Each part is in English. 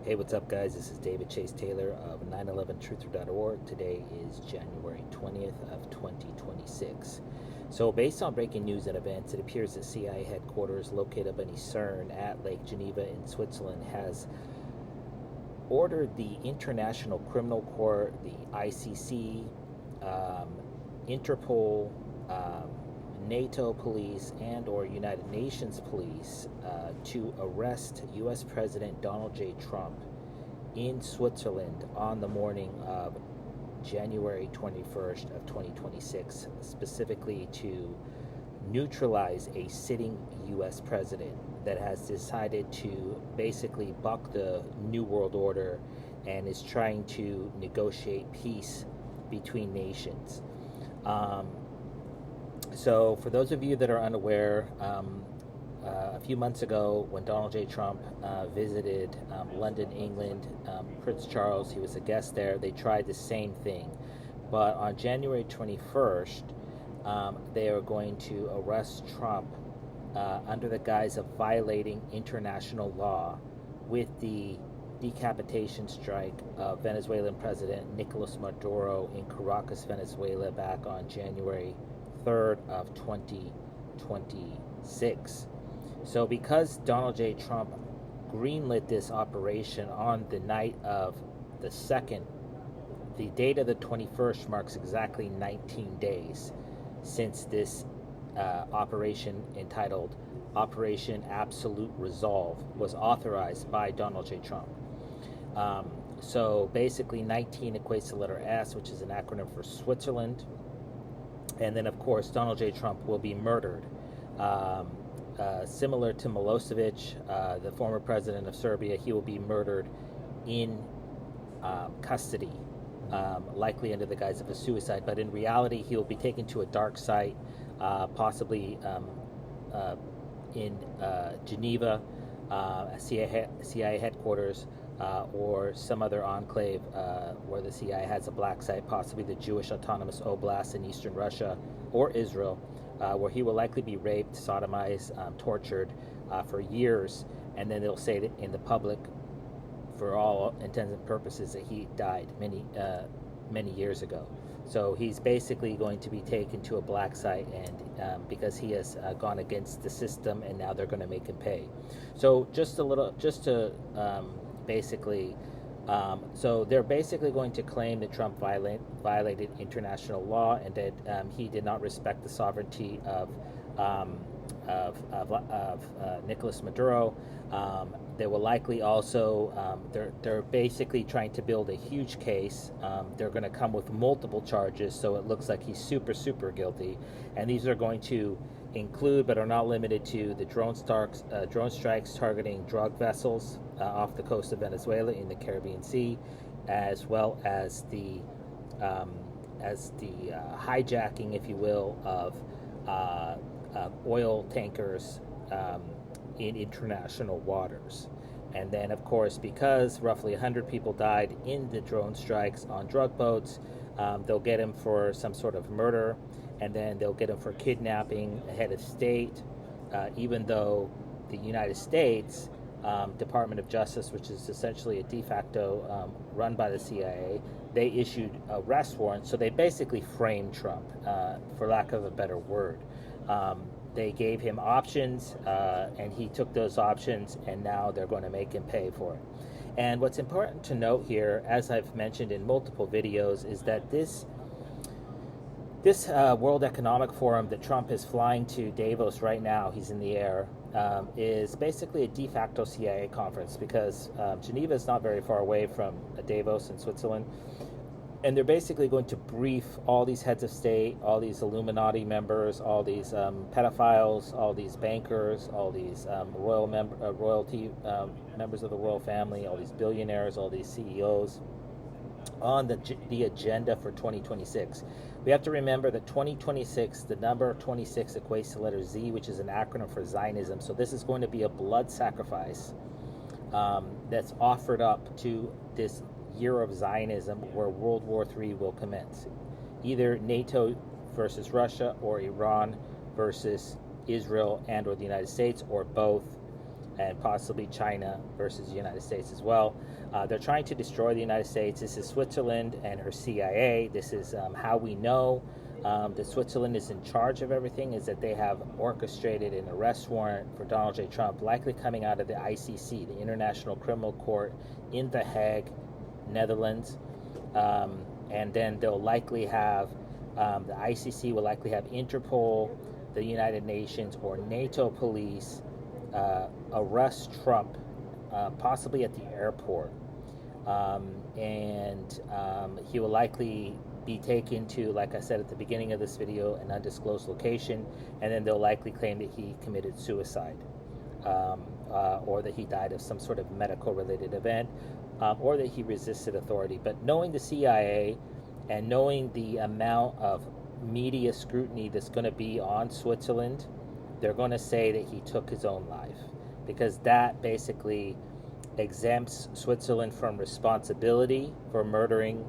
Hey, what's up, guys? This is David Chase Taylor of 911truther.org. Today is January 20th of 2026. So, based on breaking news and events, it appears that CIA headquarters located up in CERN at Lake Geneva in Switzerland has ordered the International Criminal Court, the ICC, Interpol, NATO police and or United Nations police to arrest U.S. President Donald J. Trump in Switzerland on the morning of January 21st of 2026, specifically to neutralize a sitting U.S. president that has decided to basically buck the New World Order and is trying to negotiate peace between nations. So for those of you that are unaware, a few months ago when Donald J. Trump visited London, England, Prince Charles, he was a guest there, they tried the same thing. But on January 21st, they are going to arrest Trump under the guise of violating international law with the decapitation strike of Venezuelan President Nicolas Maduro in Caracas, Venezuela back on January 3rd of 2026. So because Donald J. Trump greenlit this operation on the night of the 2nd, the date of the 21st marks exactly 19 days since this operation entitled Operation Absolute Resolve was authorized by Donald J. Trump. So basically 19 equates to the letter S, which is an acronym for Switzerland. And then, of course, Donald J. Trump will be murdered. Similar to Milosevic, the former president of Serbia, he will be murdered in custody, likely under the guise of a suicide. But in reality, he will be taken to a dark site, possibly in Geneva, CIA headquarters, or some other enclave where the CIA has a black site, possibly the Jewish Autonomous Oblast in eastern Russia or Israel, where he will likely be raped, sodomized, tortured for years, and then they'll say that in the public, for all intents and purposes, that he died many years ago. So he's basically going to be taken to a black site, and because he has gone against the system, and now they're going to make him pay. So basically, so they're basically going to claim that Trump violated international law and that he did not respect the sovereignty of Nicolas Maduro. They will likely also, they're basically trying to build a huge case. They're going to come with multiple charges, so it looks like he's super guilty. And these are going to include, but are not limited to, the drone strikes targeting drug vessels off the coast of Venezuela in the Caribbean Sea, as well as the hijacking, if you will, of oil tankers in international waters. And then, of course, because roughly 100 people died in the drone strikes on drug boats, they'll get him for some sort of murder, and then they'll get him for kidnapping a head of state, even though the United States Department of Justice, which is essentially a de facto run by the CIA, they issued arrest warrants. So they basically framed Trump, for lack of a better word. They gave him options, and he took those options, and now they're going to make him pay for it. And what's important to note here, as I've mentioned in multiple videos, is that this World Economic Forum that Trump is flying to Davos right now, he's in the air, is basically a de facto CIA conference, because Geneva is not very far away from Davos in Switzerland. And they're basically going to brief all these heads of state, all these Illuminati members, all these pedophiles, all these bankers, all these royalty members of the royal family, all these billionaires, all these CEOs, on the agenda for 2026. We have to remember that 2026, the number 26 equates to the letter Z, which is an acronym for Zionism. So this is going to be a blood sacrifice that's offered up to this year of Zionism, where World War III will commence. Either NATO versus Russia, or Iran versus Israel and or the United States, or both. and possibly China versus the United States as well. They're trying to destroy the United States. This is Switzerland and her CIA. This is how we know that Switzerland is in charge of everything, is that they have orchestrated an arrest warrant for Donald J. Trump, likely coming out of the ICC, the International Criminal Court in The Hague, Netherlands. And then they'll likely have, the ICC will likely have Interpol, the United Nations, or NATO police arrest Trump, possibly at the airport. And he will likely be taken to, like I said at the beginning of this video, an undisclosed location, and then they'll likely claim that he committed suicide, or that he died of some sort of medical related event, or that he resisted authority. But knowing the CIA and knowing the amount of media scrutiny that's going to be on Switzerland, they're going to say that he took his own life, because that basically exempts Switzerland from responsibility for murdering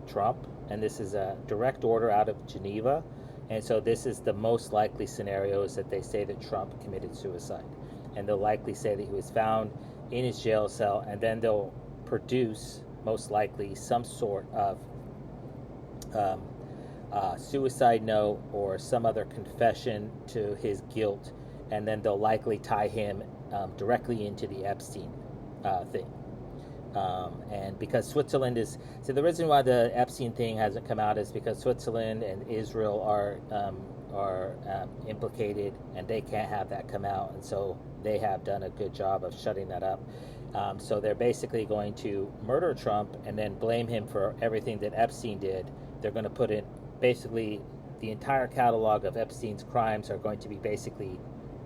Trump. And this is a direct order out of Geneva. And so this is the most likely scenario, is that they say that Trump committed suicide. And they'll likely say that he was found in his jail cell, and then they'll produce, most likely, some sort of suicide note or some other confession to his guilt, and then they'll likely tie him directly into the Epstein thing. And because Switzerland is, so the reason why the Epstein thing hasn't come out is because Switzerland and Israel are implicated, and they can't have that come out, and so they have done a good job of shutting that up. So they're basically going to murder Trump and then blame him for everything that Epstein did. They're going to put in, basically, the entire catalog of Epstein's crimes are going to be basically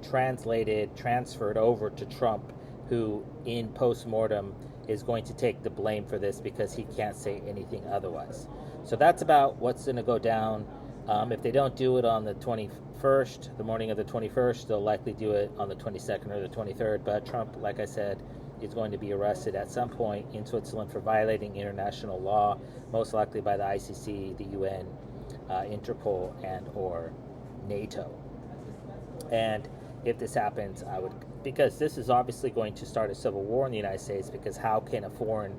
transferred over to Trump, who in post-mortem is going to take the blame for this because he can't say anything otherwise. So that's about what's going to go down. If they don't do it on the 21st, the morning of the 21st, they'll likely do it on the 22nd or the 23rd. But Trump, like I said, is going to be arrested at some point in Switzerland for violating international law, most likely by the ICC, the UN, Interpol, and or NATO. And if this happens, because this is obviously going to start a civil war in the United States, because how can a foreign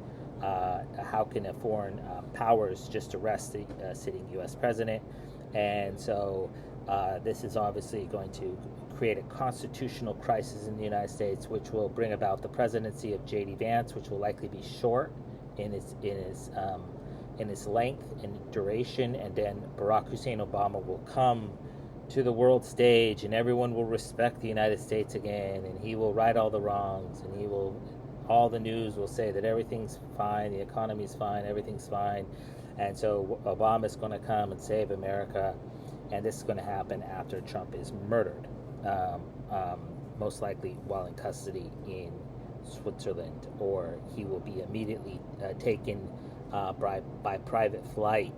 powers just arrest the sitting U.S. president? And so this is obviously going to create a constitutional crisis in the United States, which will bring about the presidency of J.D. Vance, which will likely be short in its length and duration, and then Barack Hussein Obama will come to the world stage, and everyone will respect the United States again, and he will right all the wrongs, and all the news will say that everything's fine, the economy's fine, everything's fine. And so Obama's going to come and save America, and this is going to happen after Trump is murdered, most likely while in custody in Switzerland, or he will be immediately taken by private flight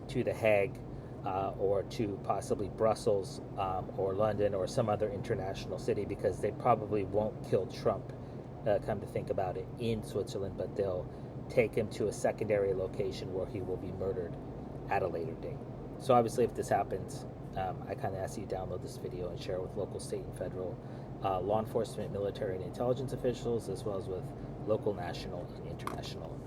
to The Hague, or to possibly Brussels, or London, or some other international city, because they probably won't kill Trump, come to think about it, in Switzerland, but they'll take him to a secondary location where he will be murdered at a later date. So obviously, if this happens, I kind of ask you to download this video and share it with local, state, and federal law enforcement, military, and intelligence officials, as well as with local, national, and international